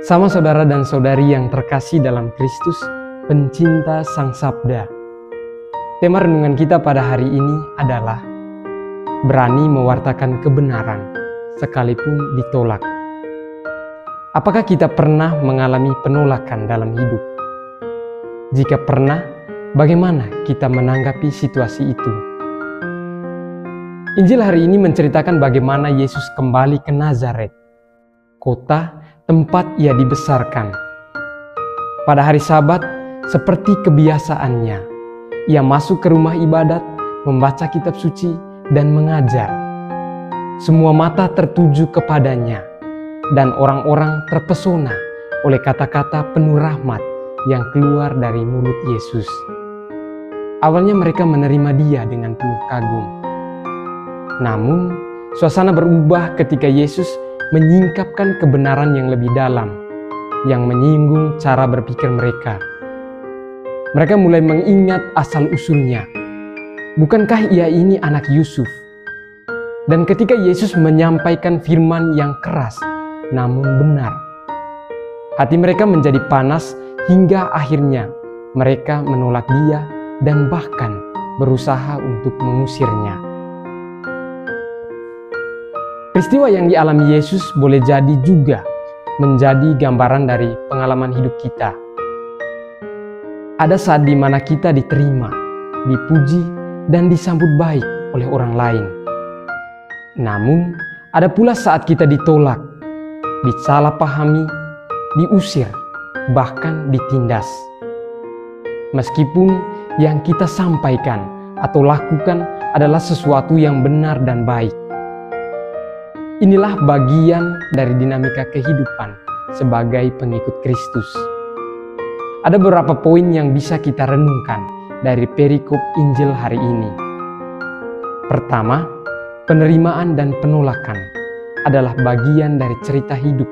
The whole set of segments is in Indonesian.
Sama saudara dan saudari yang terkasih dalam Kristus, pencinta Sang Sabda. Tema renungan kita pada hari ini adalah berani mewartakan kebenaran sekalipun ditolak. Apakah kita pernah mengalami penolakan dalam hidup? Jika pernah, bagaimana kita menanggapi situasi itu? Injil hari ini menceritakan bagaimana Yesus kembali ke Nazaret, kota tempat ia dibesarkan. Pada hari Sabat, seperti kebiasaannya, ia masuk ke rumah ibadat, membaca kitab suci, dan mengajar. Semua mata tertuju kepadanya, dan orang-orang terpesona oleh kata-kata penuh rahmat yang keluar dari mulut Yesus. Awalnya mereka menerima dia dengan penuh kagum. Namun, suasana berubah ketika Yesus menyingkapkan kebenaran yang lebih dalam, yang menyinggung cara berpikir mereka. Mereka mulai mengingat asal-usulnya. Bukankah ia ini anak Yusuf? Dan ketika Yesus menyampaikan firman yang keras, namun benar, hati mereka menjadi panas hingga akhirnya mereka menolak dia dan bahkan berusaha untuk mengusirnya. Peristiwa yang dialami Yesus boleh jadi juga menjadi gambaran dari pengalaman hidup kita. Ada saat di mana kita diterima, dipuji, dan disambut baik oleh orang lain. Namun, ada pula saat kita ditolak, disalahpahami, diusir, bahkan ditindas. Meskipun yang kita sampaikan atau lakukan adalah sesuatu yang benar dan baik. Inilah bagian dari dinamika kehidupan sebagai pengikut Kristus. Ada beberapa poin yang bisa kita renungkan dari perikop Injil hari ini. Pertama, penerimaan dan penolakan adalah bagian dari cerita hidup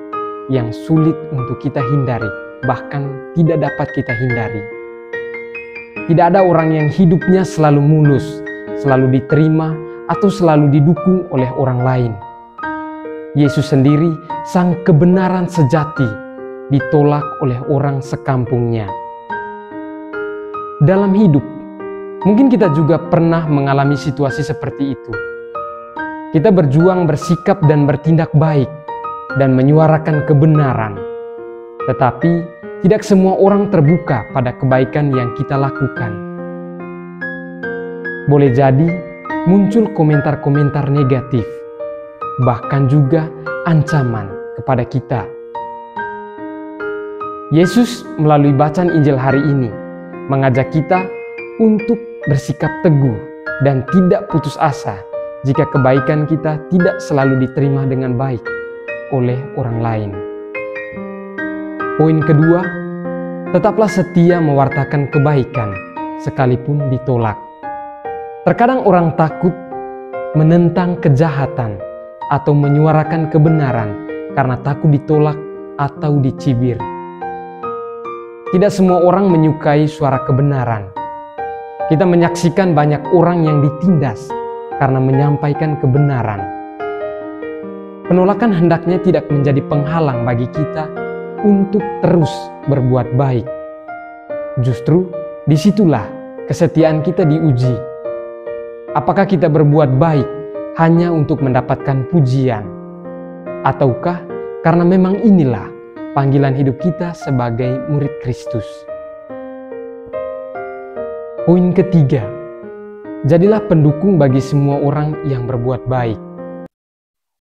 yang sulit untuk kita hindari, bahkan tidak dapat kita hindari. Tidak ada orang yang hidupnya selalu mulus, selalu diterima, atau selalu didukung oleh orang lain. Yesus sendiri, sang kebenaran sejati, ditolak oleh orang sekampungnya. Dalam hidup, mungkin kita juga pernah mengalami situasi seperti itu. Kita berjuang bersikap dan bertindak baik dan menyuarakan kebenaran. Tetapi tidak semua orang terbuka pada kebaikan yang kita lakukan. Boleh jadi muncul komentar-komentar negatif, bahkan juga ancaman kepada kita. Yesus melalui bacaan Injil hari ini mengajak kita untuk bersikap teguh dan tidak putus asa jika kebaikan kita tidak selalu diterima dengan baik oleh orang lain. Poin kedua, tetaplah setia mewartakan kebaikan sekalipun ditolak. Terkadang orang takut menentang kejahatan atau menyuarakan kebenaran karena takut ditolak atau dicibir. Tidak semua orang menyukai suara kebenaran. Kita menyaksikan banyak orang yang ditindas karena menyampaikan kebenaran. Penolakan hendaknya tidak menjadi penghalang bagi kita untuk terus berbuat baik. Justru disitulah kesetiaan kita diuji. Apakah kita berbuat baik hanya untuk mendapatkan pujian? Ataukah karena memang inilah panggilan hidup kita sebagai murid Kristus? Poin ketiga, jadilah pendukung bagi semua orang yang berbuat baik.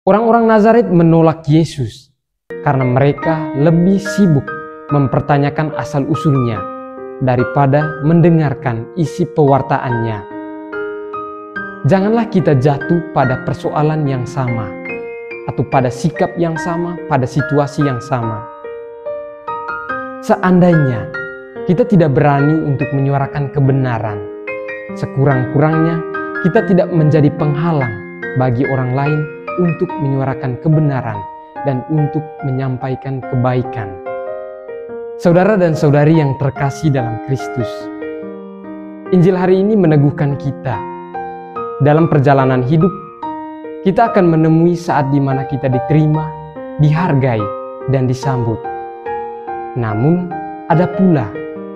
Orang-orang Nazaret menolak Yesus karena mereka lebih sibuk mempertanyakan asal-usulnya daripada mendengarkan isi pewartaannya. Janganlah kita jatuh pada persoalan yang sama atau pada sikap yang sama, pada situasi yang sama. Seandainya kita tidak berani untuk menyuarakan kebenaran, sekurang-kurangnya kita tidak menjadi penghalang bagi orang lain untuk menyuarakan kebenaran dan untuk menyampaikan kebaikan. Saudara dan saudari yang terkasih dalam Kristus, Injil hari ini meneguhkan kita. Dalam perjalanan hidup, kita akan menemui saat di mana kita diterima, dihargai, dan disambut. Namun, ada pula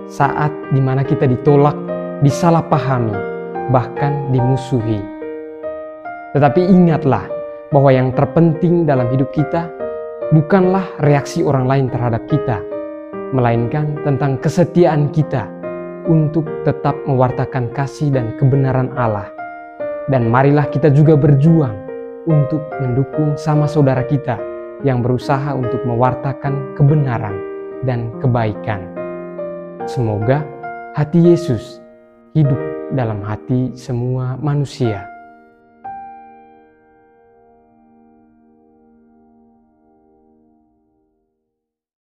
saat di mana kita ditolak, disalahpahami, bahkan dimusuhi. Tetapi ingatlah bahwa yang terpenting dalam hidup kita bukanlah reaksi orang lain terhadap kita, melainkan tentang kesetiaan kita untuk tetap mewartakan kasih dan kebenaran Allah. Dan marilah kita juga berjuang untuk mendukung sama saudara kita yang berusaha untuk mewartakan kebenaran dan kebaikan. Semoga hati Yesus hidup dalam hati semua manusia.